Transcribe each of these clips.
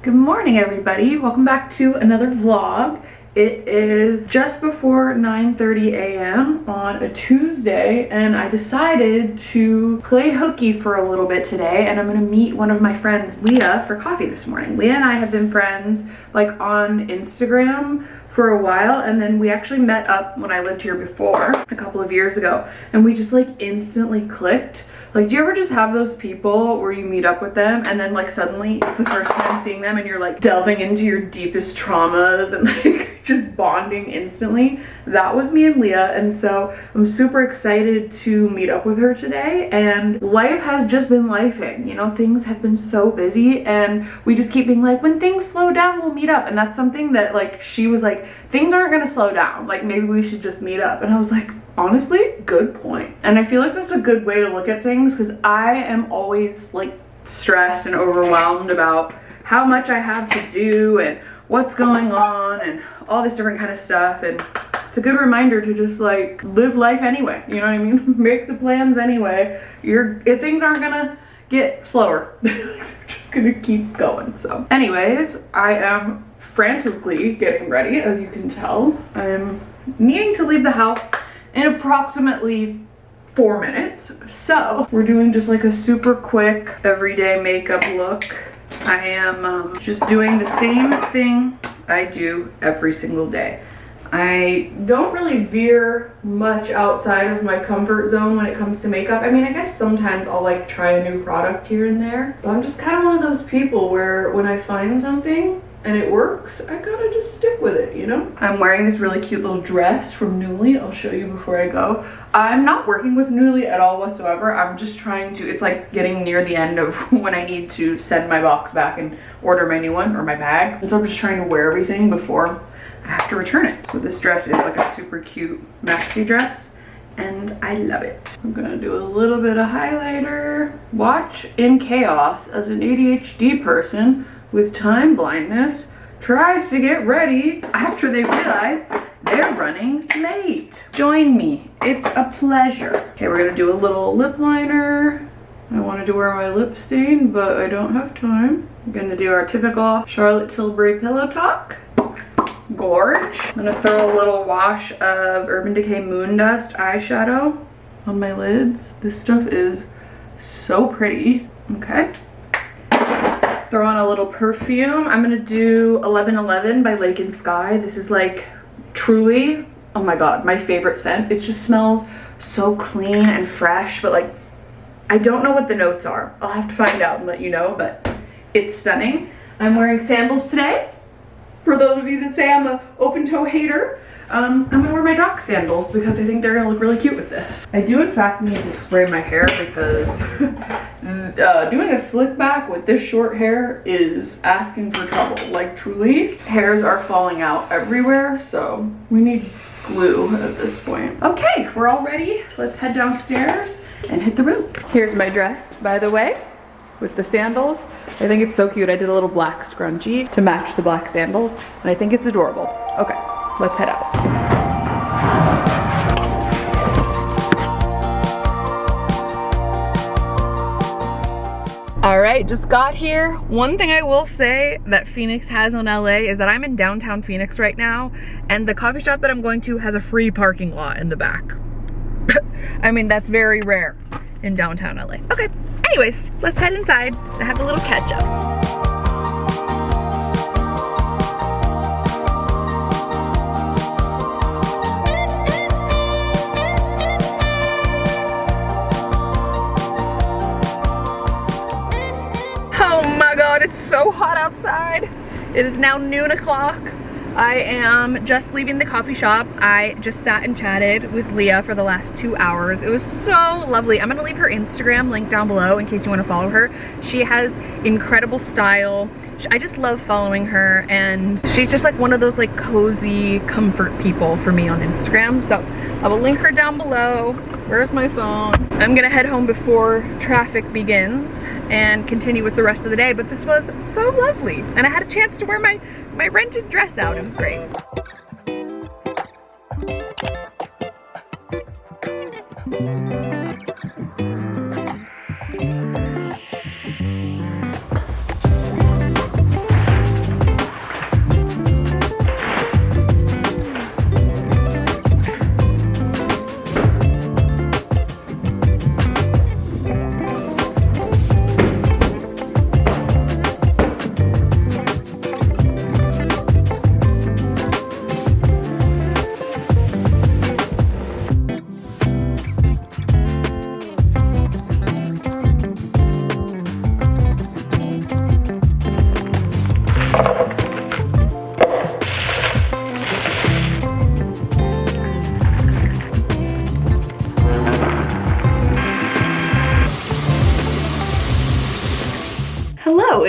Good morning, everybody. Welcome back to another vlog. It is just before 9:30 a.m. on a Tuesday, and I decided to play hooky for a little bit today, and I'm gonna meet one of my friends, Leah, for coffee this morning. Leah and I have been friends like on Instagram for a while, and then we actually met up when I lived here before a couple of years ago, and we just like instantly clicked. Like, do you ever just have those people where you meet up with them and then like suddenly it's the first time seeing them and you're like delving into your deepest traumas and like just bonding instantly? That was me and Leah, and so I'm super excited to meet up with her today. And life has just been lifing, you know, things have been so busy, and we just keep being like, when things slow down, we'll meet up. And that's something that like she was like, things aren't gonna slow down, like maybe we should just meet up. And I was like, honestly, good point. And I feel like that's a good way to look at things, because I am always like stressed and overwhelmed about how much I have to do and what's going on and all this different kind of stuff. And it's a good reminder to just like live life anyway, you know what I mean? Make the plans anyway. If things aren't gonna get slower, they're just gonna keep going. So anyways, I am frantically getting ready, as you can tell. I'm needing to leave the house in approximately 4 minutes. So we're doing just like a super quick everyday makeup look. I am just doing the same thing I do every single day. I don't really veer much outside of my comfort zone when it comes to makeup. I mean, I guess sometimes I'll like try a new product here and there, but I'm just kind of one of those people where when I find something and it works, I gotta just stick with it, you know? I'm wearing this really cute little dress from Nuuly. I'll show you before I go. I'm not working with Nuuly at all whatsoever. I'm just trying to, it's like getting near the end of when I need to send my box back and order my new one, or my bag. And so I'm just trying to wear everything before I have to return it. So this dress is like a super cute maxi dress, and I love it. I'm gonna do a little bit of highlighter. Watch in chaos as an ADHD person with time blindness tries to get ready after they realize they're running late. Join me, it's a pleasure. Okay, we're gonna do a little lip liner. I wanted to wear my lip stain, but I don't have time. I'm gonna do our typical Charlotte Tilbury pillow talk. Gorge. I'm gonna throw a little wash of Urban Decay Moon Dust eyeshadow on my lids. This stuff is so pretty. Okay. Throw on a little perfume. I'm gonna do 1111 by Lake and Sky. This is like truly, oh my god, my favorite scent. It just smells so clean and fresh, but like, I don't know what the notes are. I'll have to find out and let you know, but it's stunning. I'm wearing sandals today. For those of you that say I'm an open toe hater, I'm gonna wear my dock sandals because I think they're gonna look really cute with this. I do in fact need to spray my hair because doing a slick back with this short hair is asking for trouble. Like truly, hairs are falling out everywhere, so we need glue at this point. Okay, we're all ready. Let's head downstairs and hit the road. Here's my dress, by the way, with the sandals. I think it's so cute. I did a little black scrunchie to match the black sandals, and I think it's adorable. Okay, let's head out. All right, just got here. One thing I will say that Phoenix has on LA is that I'm in downtown Phoenix right now, and the coffee shop that I'm going to has a free parking lot in the back. I mean, that's very rare in downtown LA. Okay, anyways, let's head inside and have a little catch up. Oh my god, it's so hot outside. It is now noon o'clock. I am just leaving the coffee shop. I just sat and chatted with Leah for the last 2 hours. It was so lovely. I'm gonna leave her Instagram link down below in case you wanna follow her. She has incredible style. I just love following her, and she's just like one of those like cozy comfort people for me on Instagram. So I will link her down below. Where's my phone? I'm gonna head home before traffic begins and continue with the rest of the day, but this was so lovely. And I had a chance to wear my rented dress out. It was great.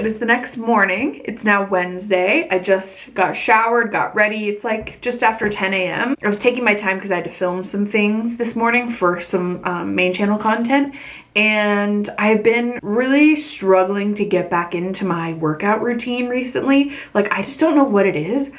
is the next morning. It's now Wednesday. I just got showered, got ready. It's like just after 10 a.m. I was taking my time because I had to film some things this morning for some main channel content. And I've been really struggling to get back into my workout routine recently. Like, I just don't know what it is.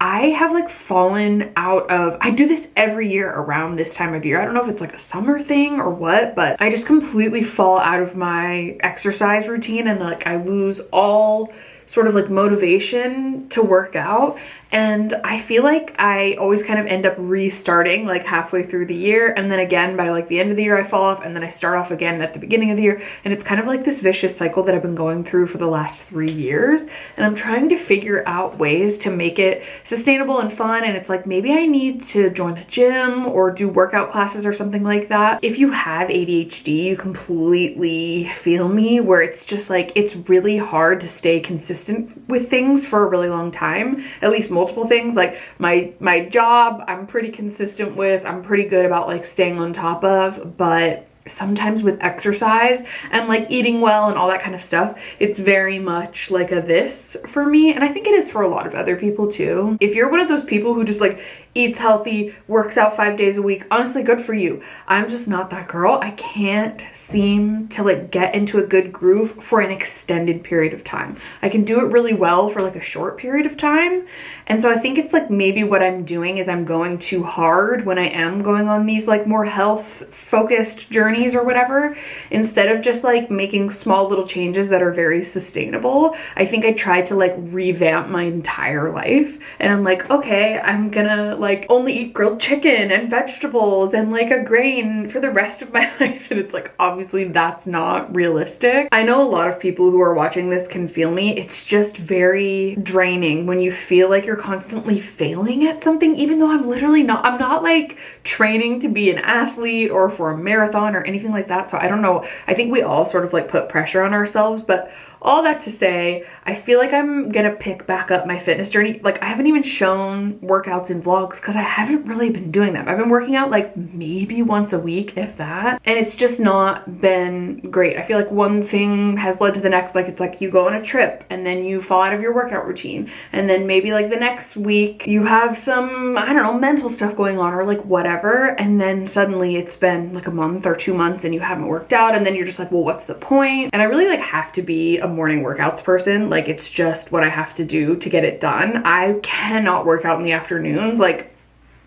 I have like fallen out of, I do this every year around this time of year. I don't know if it's like a summer thing or what, but I just completely fall out of my exercise routine and like I lose all sort of like motivation to work out. And I feel like I always kind of end up restarting like halfway through the year, and then again by like the end of the year I fall off, and then I start off again at the beginning of the year, and it's kind of like this vicious cycle that I've been going through for the last 3 years. And I'm trying to figure out ways to make it sustainable and fun, and it's like maybe I need to join a gym or do workout classes or something like that. If you have ADHD, you completely feel me, where it's just like it's really hard to stay consistent with things for a really long time, at least multiple things. Like my job, I'm pretty consistent with, I'm pretty good about like staying on top of, but sometimes with exercise and like eating well and all that kind of stuff, it's very much like a this for me, and I think it is for a lot of other people too. If you're one of those people who just like eats healthy, works out 5 days a week, honestly, good for you. I'm just not that girl. I can't seem to like get into a good groove for an extended period of time. I can do it really well for like a short period of time. And so I think it's like maybe what I'm doing is I'm going too hard when I am going on these like more health focused journeys or whatever, instead of just like making small little changes that are very sustainable. I think I tried to like revamp my entire life, and I'm like, okay, I'm gonna like only eat grilled chicken and vegetables and like a grain for the rest of my life. And it's like, obviously that's not realistic. I know a lot of people who are watching this can feel me. It's just very draining when you feel like you're constantly failing at something, even though I'm literally not. I'm not like training to be an athlete or for a marathon or anything like that. So I don't know. I think we all sort of like put pressure on ourselves, but all that to say, I feel like I'm gonna pick back up my fitness journey. Like, I haven't even shown workouts in vlogs because I haven't really been doing them. I've been working out like maybe once a week, if that, and it's just not been great. I feel like one thing has led to the next. Like, it's like you go on a trip and then you fall out of your workout routine, and then maybe like the next week you have some, I don't know, mental stuff going on or like whatever, and then suddenly it's been like a month or 2 months and you haven't worked out, and then you're just like, well, what's the point? And I really like have to be a morning workouts person. Like, it's just what I have to do to get it done. I cannot work out in the afternoons. Like,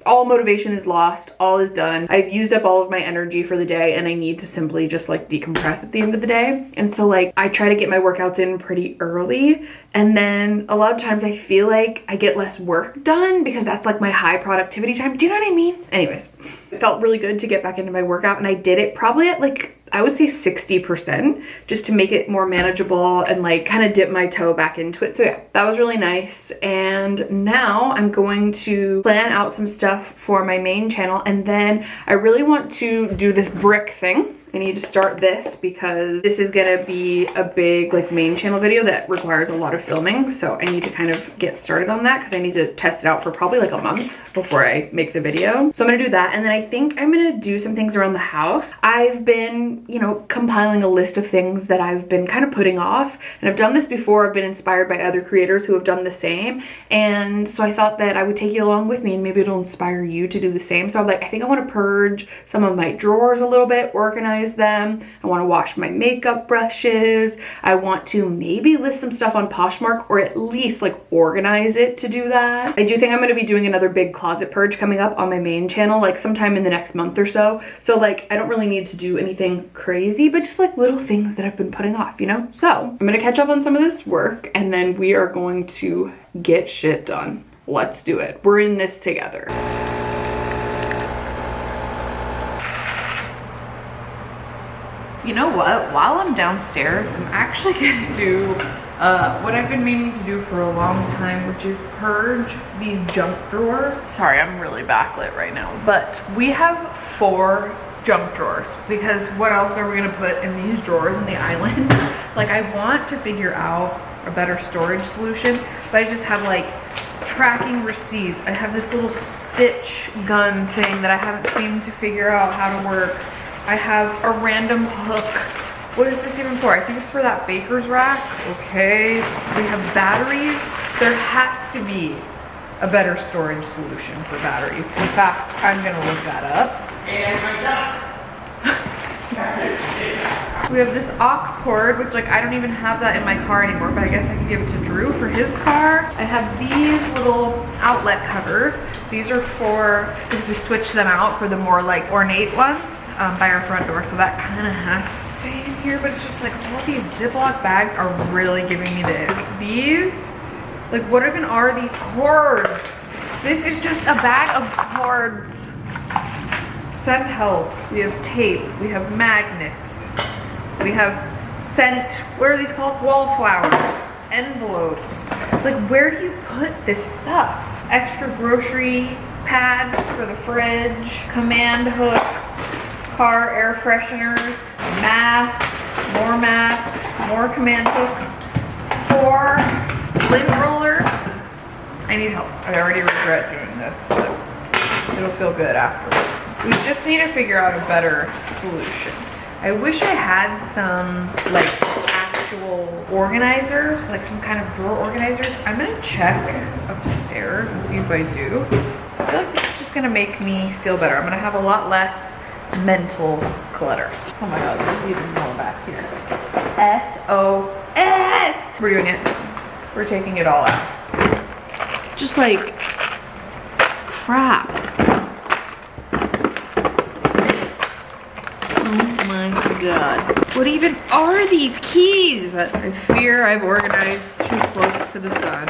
all motivation is lost, all is done. I've used up all of my energy for the day, and I need to simply just like decompress at the end of the day. And so like I try to get my workouts in pretty early, and then a lot of times I feel like I get less work done because that's like my high productivity time. Do you know what I mean? Anyways, it felt really good to get back into my workout, and I did it probably at like, I would say 60%, just to make it more manageable and like kind of dip my toe back into it. So yeah, that was really nice. And now I'm going to plan out some stuff for my main channel, and then I really want to do this brick thing. I need to start this because this is gonna be a big like main channel video that requires a lot of filming. So I need to kind of get started on that because I need to test it out for probably like a month before I make the video. So I'm gonna do that, and then I think I'm gonna do some things around the house. I've been, you know, compiling a list of things that I've been kind of putting off, and I've done this before. I've been inspired by other creators who have done the same, and so I thought that I would take you along with me and maybe it'll inspire you to do the same. So I'm like, I think I want to purge some of my drawers a little bit, organize them. I want to wash my makeup brushes. I want to maybe list some stuff on Poshmark, or at least like organize it to do that. I do think I'm going to be doing another big closet purge coming up on my main channel, like sometime in the next month or so. So like I don't really need to do anything crazy, but just like little things that I've been putting off, you know? So I'm going to catch up on some of this work, and then we are going to get shit done. Let's do it. We're in this together. You know what? While I'm downstairs, I'm actually gonna do what I've been meaning to do for a long time, which is purge these junk drawers. Sorry, I'm really backlit right now, but we have 4 junk drawers because what else are we gonna put in these drawers in the island? Like, I want to figure out a better storage solution, but I just have like tracking receipts. I have this little stitch gun thing that I haven't seemed to figure out how to work. I have a random hook What is this even for? I think it's for that baker's rack. Okay, we have batteries. There has to be a better storage solution for batteries. In fact, I'm gonna look that up. And my job. We have this aux cord, which like I don't even have that in my car anymore, but I guess I could give it to Drew for his car. I have these little outlet covers. These are for, because we switched them out for the more like ornate ones by our front door, so that kind of has to stay in here, but it's just like all these Ziploc bags are really giving me the ick. These, like what even are these cords? This is just a bag of cords. Send help. We have tape, we have magnets, we have scent, what are these called? Wallflowers, envelopes. Like where do you put this stuff? Extra grocery pads for the fridge, command hooks, car air fresheners, masks, more command hooks, 4 lint rollers. I need help. I already regret doing this, but it'll feel good afterwards. We just need to figure out a better solution. I wish I had some like actual organizers, like some kind of drawer organizers. I'm gonna check upstairs and see if I do. So I feel like this is just gonna make me feel better. I'm gonna have a lot less mental clutter. Oh my God, there's even more back here. SOS! We're doing it. We're taking it all out. Just like crap. Oh my God. What even are these keys? I fear I've organized too close to the sun.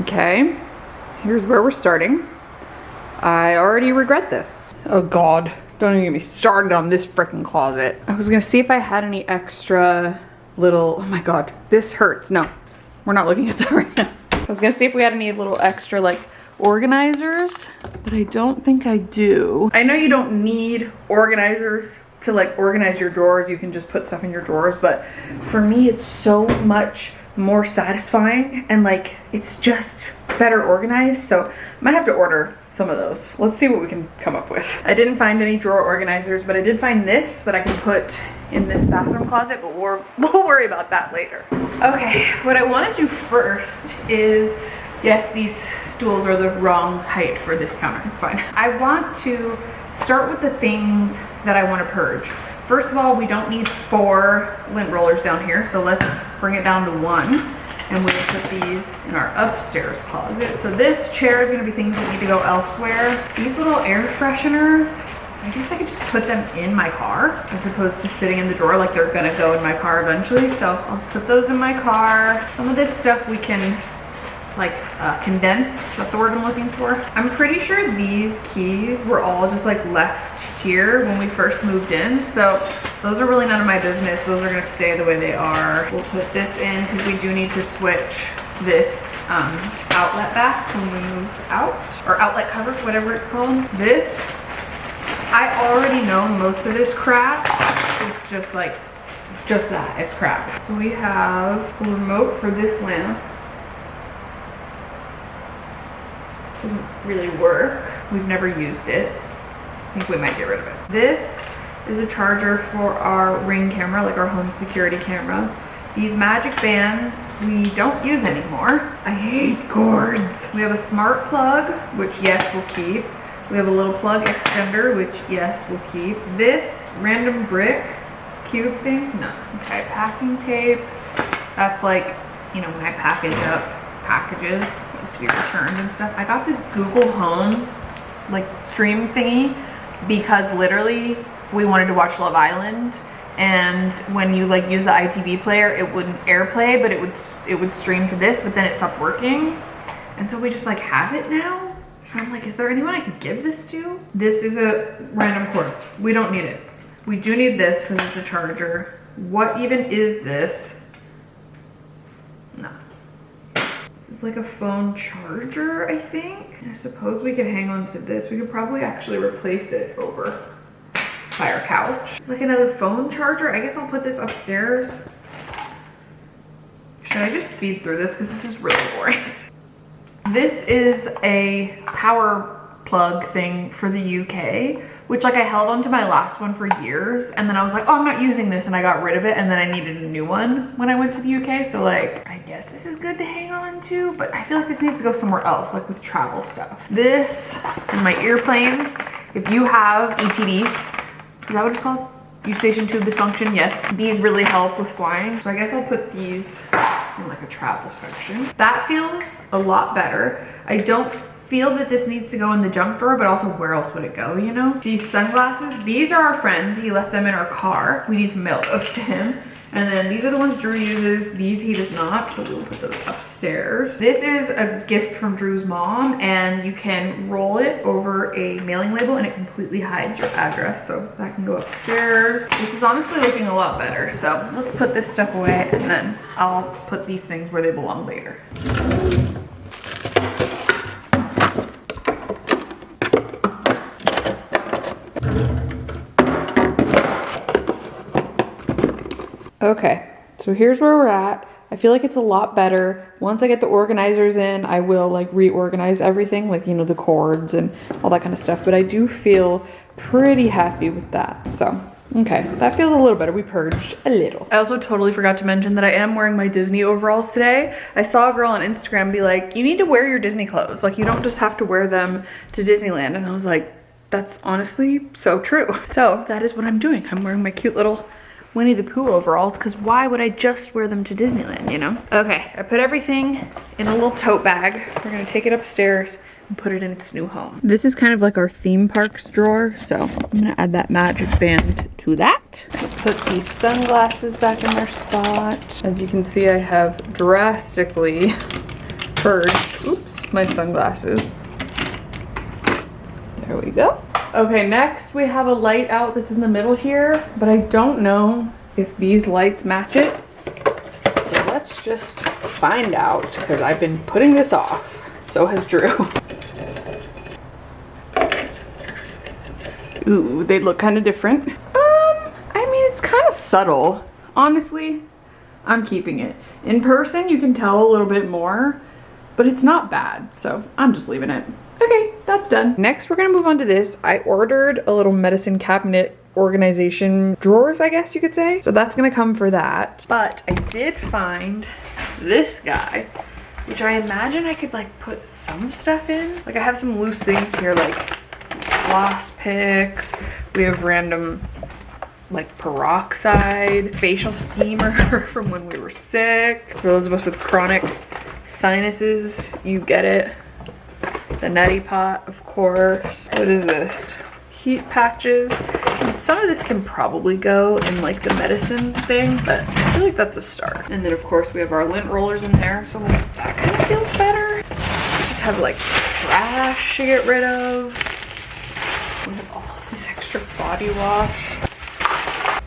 Okay, here's where we're starting. I already regret this. Oh God, don't even get me started on this freaking closet. I was gonna see if I had any extra little, oh my God, this hurts. No, we're not looking at that right now. I was gonna see if we had any little extra like organizers, but I don't think I do. I know you don't need organizers to like organize your drawers. You can just put stuff in your drawers, but for me it's so much more satisfying and like it's just better organized. So I might have to order some of those. Let's see what we can come up with. I didn't find any drawer organizers, but I did find this that I can put in this bathroom closet, but we'll worry about that later. Okay, what I want to do first is, yes, these stools are the wrong height for this counter. It's fine. I want to start with the things that I want to purge. First of all, we don't need 4 lint rollers down here, so let's bring it down to 1. And we'll put these in our upstairs closet. So this chair is gonna be things that need to go elsewhere. These little air fresheners, I guess I could just put them in my car as opposed to sitting in the drawer like they're gonna go in my car eventually. So I'll just put those in my car. Some of this stuff we can like condense, is that the word I'm looking for? I'm pretty sure these keys were all just like left here when we first moved in. So those are really none of my business. Those are gonna stay the way they are. We'll put this in because we do need to switch this outlet back when we move out, or outlet cover, whatever it's called. This, I already know most of this crap is just like, just that, it's crap. So we have a remote for this lamp. Doesn't really work. We've never used it. I think we might get rid of it. This is a charger for our Ring camera, like our home security camera. These magic bands we don't use anymore. I hate cords. We have a smart plug, which yes, we'll keep. We have a little plug extender, which yes, we'll keep. This random brick cube thing, no. Okay, packing tape. That's like, you know, when I package up packages to be returned and stuff. I got this Google Home like stream thingy because literally we wanted to watch Love Island, and when you like use the ITV player, it wouldn't AirPlay, but it would stream to this, but then it stopped working, and so we just like have it now. So I'm like, is there anyone I could give this to? This is a random cord. We don't need it. We do need this because it's a charger. What even is this? No. This is like a phone charger, I think. I suppose we could hang on to this. We could probably actually replace it over by our couch. It's like another phone charger. I guess I'll put this upstairs. Should I just speed through this? Because this is really boring. This is a power plug thing for the UK, which like I held onto my last one for years, and then I was like, oh, I'm not using this, and I got rid of it, and then I needed a new one when I went to the UK. So like, I guess this is good to hang on to, but I feel like this needs to go somewhere else, like with travel stuff. This and my earplanes. If you have ETD, is that what it's called? Eustachian tube dysfunction, yes. These really help with flying. So I guess I'll put these in like a travel section. That feels a lot better. I don't feel that this needs to go in the junk drawer, but also where else would it go, you know? These sunglasses, these are our friends. He left them in our car. We need to mail those to him. And then these are the ones Drew uses. These he does not, so we'll put those upstairs. This is a gift from Drew's mom, and you can roll it over a mailing label and it completely hides your address, so that can go upstairs. This is honestly looking a lot better, so let's put this stuff away and then I'll put these things where they belong later. Okay, so here's where we're at. I feel like it's a lot better. Once I get the organizers in, I will like reorganize everything, like, you know, the cords and all that kind of stuff. But I do feel pretty happy with that. So, okay, that feels a little better. We purged a little. I also totally forgot to mention that I am wearing my Disney overalls today. I saw a girl on Instagram be like, you need to wear your Disney clothes. Like, you don't just have to wear them to Disneyland. And I was like, that's honestly so true. So that is what I'm doing. I'm wearing my cute little Winnie the Pooh overalls, because why would I just wear them to Disneyland, you know? Okay, I put everything in a little tote bag. We're gonna take it upstairs and put it in its new home. This is kind of like our theme parks drawer, so I'm gonna add that magic band to that. Put these sunglasses back in their spot. As you can see, I have drastically purged, oops, my sunglasses. There we go. Okay, next we have a light out that's in the middle here, but I don't know if these lights match it. So let's just find out, because I've been putting this off. So has Drew. Ooh, they look kind of different. I mean, it's kind of subtle. Honestly, I'm keeping it. In person, you can tell a little bit more, but it's not bad, so I'm just leaving it. Okay, that's done. Next, we're gonna move on to this. I ordered a little medicine cabinet organization drawers, I guess you could say. So that's gonna come for that. But I did find this guy, which I imagine I could like put some stuff in. Like I have some loose things here, like floss picks. We have random like peroxide, facial steamer from when we were sick. For those of us with chronic sinuses, you get it. The neti pot, of course. What is this? Heat patches. And some of this can probably go in like the medicine thing, but I feel like that's a start. And then of course we have our lint rollers in there, so like, that kind of feels better. We just have like trash to get rid of. We have all this extra body wash.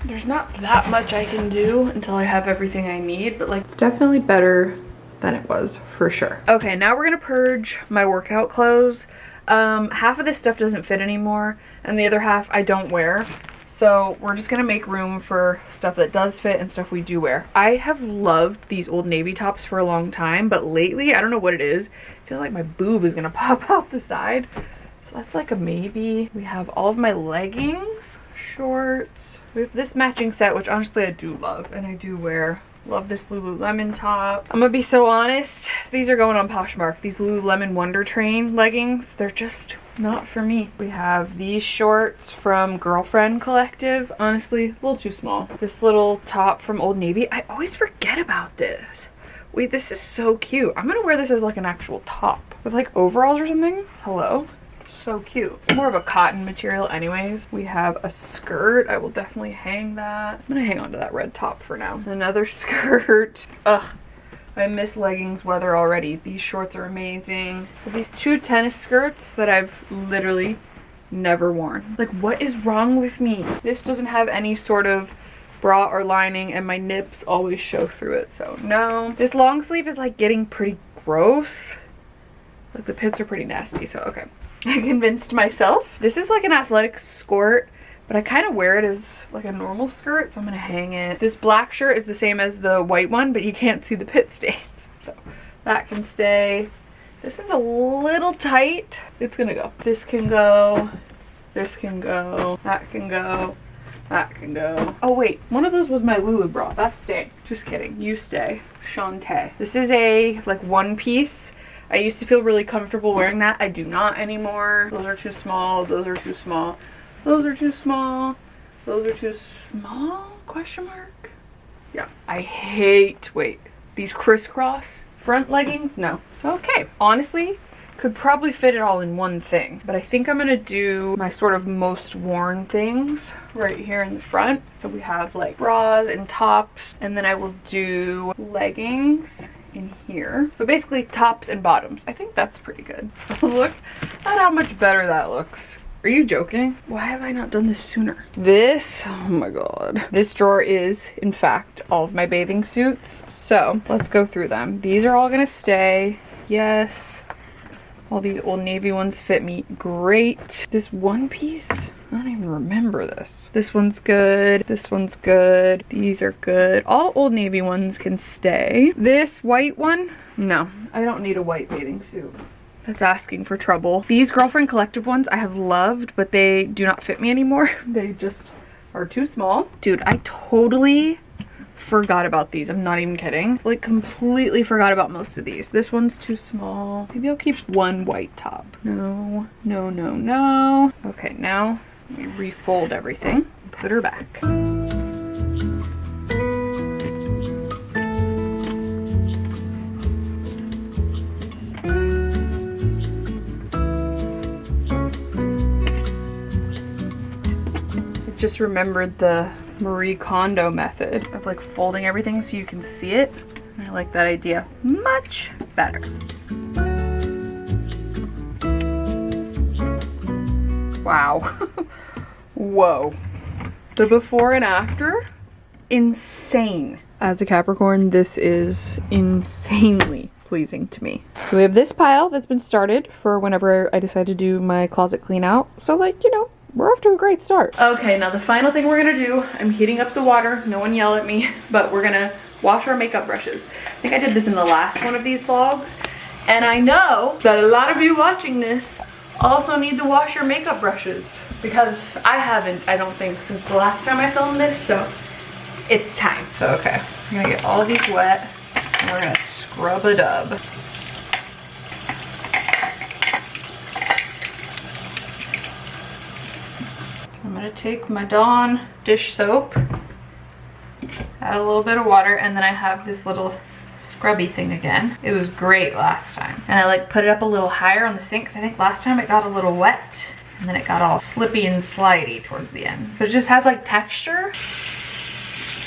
There's not that much I can do until I have everything I need, but like it's definitely better than it was for sure. Okay, now we're gonna purge my workout clothes. Half of this stuff doesn't fit anymore and the other half I don't wear, so we're just gonna make room for stuff that does fit and stuff we do wear. I have loved these Old Navy tops for a long time, but lately I don't know what it is. I feel like my boob is gonna pop out the side, so that's like a maybe. We have all of my leggings, shorts. We have this matching set, which honestly I do love and I do wear. Love this Lululemon top. I'm gonna be so honest, these are going on Poshmark. These Lululemon Wonder Train leggings, they're just not for me. We have these shorts from Girlfriend Collective. Honestly, a little too small. This little top from Old Navy. I always forget about this. Wait, this is so cute. I'm gonna wear this as like an actual top with like overalls or something. Hello? So cute. It's more of a cotton material anyways. We have a skirt. I will definitely hang that. I'm gonna hang on to that red top for now. Another skirt. Ugh, I miss leggings weather already. These shorts are amazing. These two tennis skirts that I've literally never worn. Like, what is wrong with me? This doesn't have any sort of bra or lining and my nips always show through it, so no. This long sleeve is like getting pretty gross. Like the pits are pretty nasty, so okay. I convinced myself. This is like an athletic skirt, but I kind of wear it as like a normal skirt, so I'm gonna hang it. This black shirt is the same as the white one, but you can't see the pit stains, so that can stay. This is a little tight. It's gonna go. This can go. This can go. That can go. That can go. Oh wait, one of those was my Lulu bra. That's staying. Just kidding. You stay. Shantae. This is a like one piece. I used to feel really comfortable wearing that. I do not anymore. Those are too small. Those are too small. Those are too small. Those are too small? Question mark? Yeah. I hate, wait, these crisscross front leggings? No. So okay. Honestly, could probably fit it all in one thing, but I think I'm gonna do my sort of most worn things right here in the front. So we have like bras and tops, and then I will do leggings in here. So basically tops and bottoms. I think that's pretty good. Look at how much better that looks. Are you joking? Why have I not done this sooner? This, oh my god. This drawer is, in fact, all of my bathing suits. So let's go through them. These are all gonna stay. Yes. All these Old Navy ones fit me great. This one piece, I don't even remember this. This one's good. This one's good. These are good. All Old Navy ones can stay. This white one, no, I don't need a white bathing suit. That's asking for trouble. These Girlfriend Collective ones I have loved, but they do not fit me anymore. They just are too small. Dude, I totally forgot about these. I'm not even kidding. Like completely forgot about most of these. This one's too small. Maybe I'll keep one white top. No, no, no, no. Okay, now let me refold everything and put her back. Just remembered the Marie Kondo method of like folding everything so you can see it. I like that idea much better. Wow. Whoa. The before and after, insane. As a Capricorn, this is insanely pleasing to me. So we have this pile that's been started for whenever I decide to do my closet clean out. So like, you know, we're off to a great start. Okay, now the final thing we're gonna do, I'm heating up the water, no one yell at me, but we're gonna wash our makeup brushes. I think I did this in the last one of these vlogs, and I know that a lot of you watching this also need to wash your makeup brushes, because I haven't, I don't think, since the last time I filmed this, so it's time. So okay, I'm gonna get all of these wet, and we're gonna scrub a dub. I'm gonna take my Dawn dish soap, add a little bit of water, and then I have this little scrubby thing again. It was great last time. And I like put it up a little higher on the sink because I think last time it got a little wet and then it got all slippy and slidey towards the end. But it just has like texture,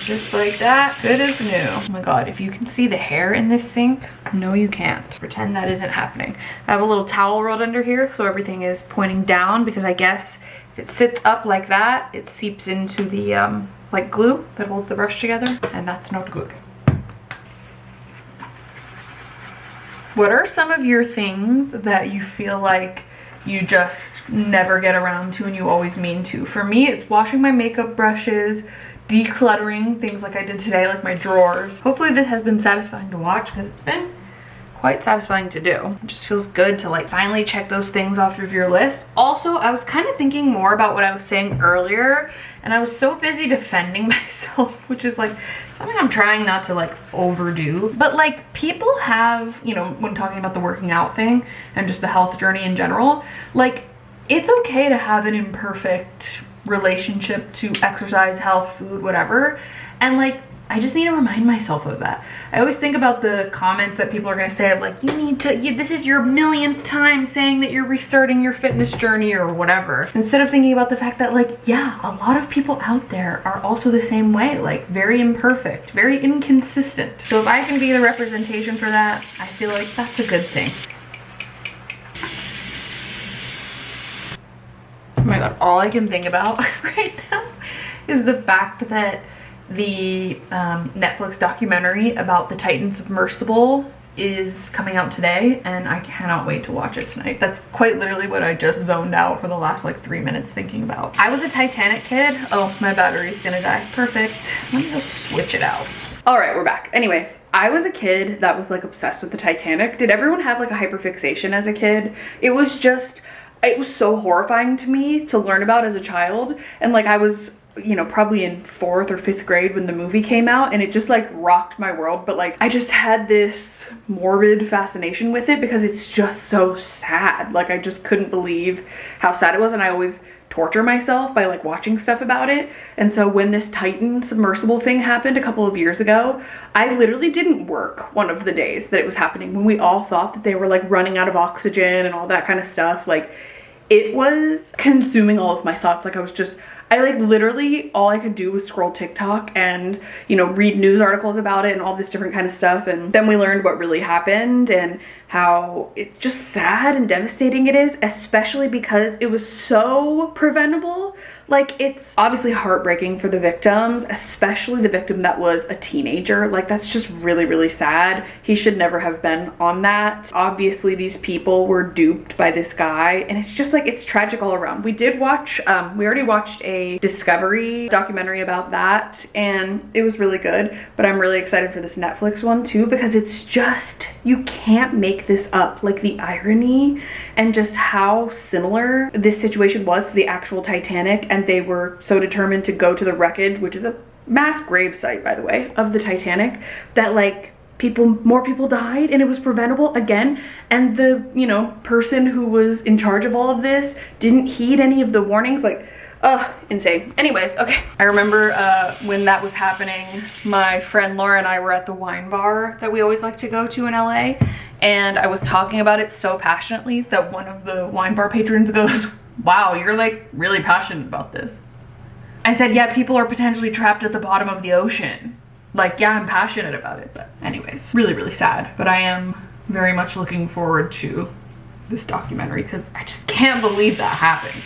just like that, good as new. Oh my god, if you can see the hair in this sink, no you can't. Pretend that isn't happening. I have a little towel rolled under here so everything is pointing down, because I guess if it sits up like that, it seeps into the like glue that holds the brush together, and that's not good. What are some of your things that you feel like you just never get around to and you always mean to? For me, it's washing my makeup brushes, decluttering things like I did today, like my drawers. Hopefully this has been satisfying to watch, because it's been quite satisfying to do. It just feels good to like finally check those things off of your list. Also, I was kind of thinking more about what I was saying earlier, and I was so busy defending myself, which is like something I'm trying not to like overdo. But like people have, you know, when talking about the working out thing and just the health journey in general, like it's okay to have an imperfect relationship to exercise, health, food, whatever. And like I just need to remind myself of that. I always think about the comments that people are gonna say of like, you need to, this is your millionth time saying that you're restarting your fitness journey or whatever. Instead of thinking about the fact that like, yeah, a lot of people out there are also the same way, like very imperfect, very inconsistent. So if I can be the representation for that, I feel like that's a good thing. Oh my god, all I can think about right now is the fact that the Netflix documentary about the Titan submersible is coming out today, and I cannot wait to watch it tonight. That's quite literally what I just zoned out for the last like 3 minutes thinking about. I was a Titanic kid. Oh, my battery's gonna die. Perfect. Let me go switch it out. All right, we're back. Anyways, I was a kid that was like obsessed with the Titanic. Did everyone have like a hyperfixation as a kid? It was so horrifying to me to learn about as a child. And like I was, you know, probably in 4th or 5th grade when the movie came out, and it just like rocked my world. But like I just had this morbid fascination with it because it's just so sad. Like I just couldn't believe how sad it was, and I always torture myself by like watching stuff about it. And so when this Titan submersible thing happened a couple of years ago, I literally didn't work one of the days that it was happening, when we all thought that they were like running out of oxygen and all that kind of stuff. Like it was consuming all of my thoughts. Like I like literally all I could do was scroll TikTok and, you know, read news articles about it and all this different kind of stuff. And then we learned what really happened and how it's just sad and devastating it is, especially because it was so preventable. Like it's obviously heartbreaking for the victims, especially the victim that was a teenager. Like that's just really, really sad. He should never have been on that. Obviously these people were duped by this guy, and it's just like, it's tragic all around. We did watch, we already watched a Discovery documentary about that, and it was really good, but I'm really excited for this Netflix one too, because it's just, you can't make this up. Like the irony and just how similar this situation was to the actual Titanic, and they were so determined to go to the wreckage, which is a mass grave site, by the way, of the Titanic, that like more people died and it was preventable again. And the, you know, person who was in charge of all of this didn't heed any of the warnings. Like, insane. Anyways, okay. I remember when that was happening, my friend Laura and I were at the wine bar that we always like to go to in LA, and I was talking about it so passionately that one of the wine bar patrons goes, "Wow, you're like really passionate about this." I said, "Yeah, people are potentially trapped at the bottom of the ocean." Like, yeah, I'm passionate about it. But anyways, really, really sad. But I am very much looking forward to this documentary because I just can't believe that happened.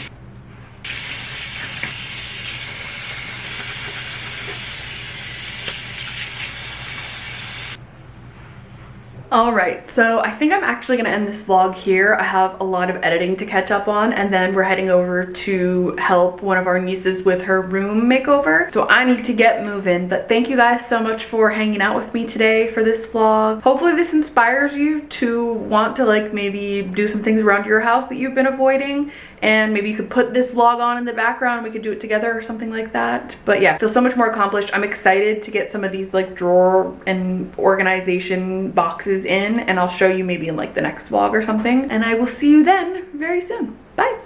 All right, so I think I'm actually gonna end this vlog here. I have a lot of editing to catch up on, and then we're heading over to help one of our nieces with her room makeover. So I need to get moving, but thank you guys so much for hanging out with me today for this vlog. Hopefully this inspires you to want to like maybe do some things around your house that you've been avoiding, and maybe you could put this vlog on in the background and we could do it together or something like that. But yeah, I feel so much more accomplished. I'm excited to get some of these like drawer and organization boxes in, and I'll show you maybe in like the next vlog or something. And I will see you then very soon. Bye.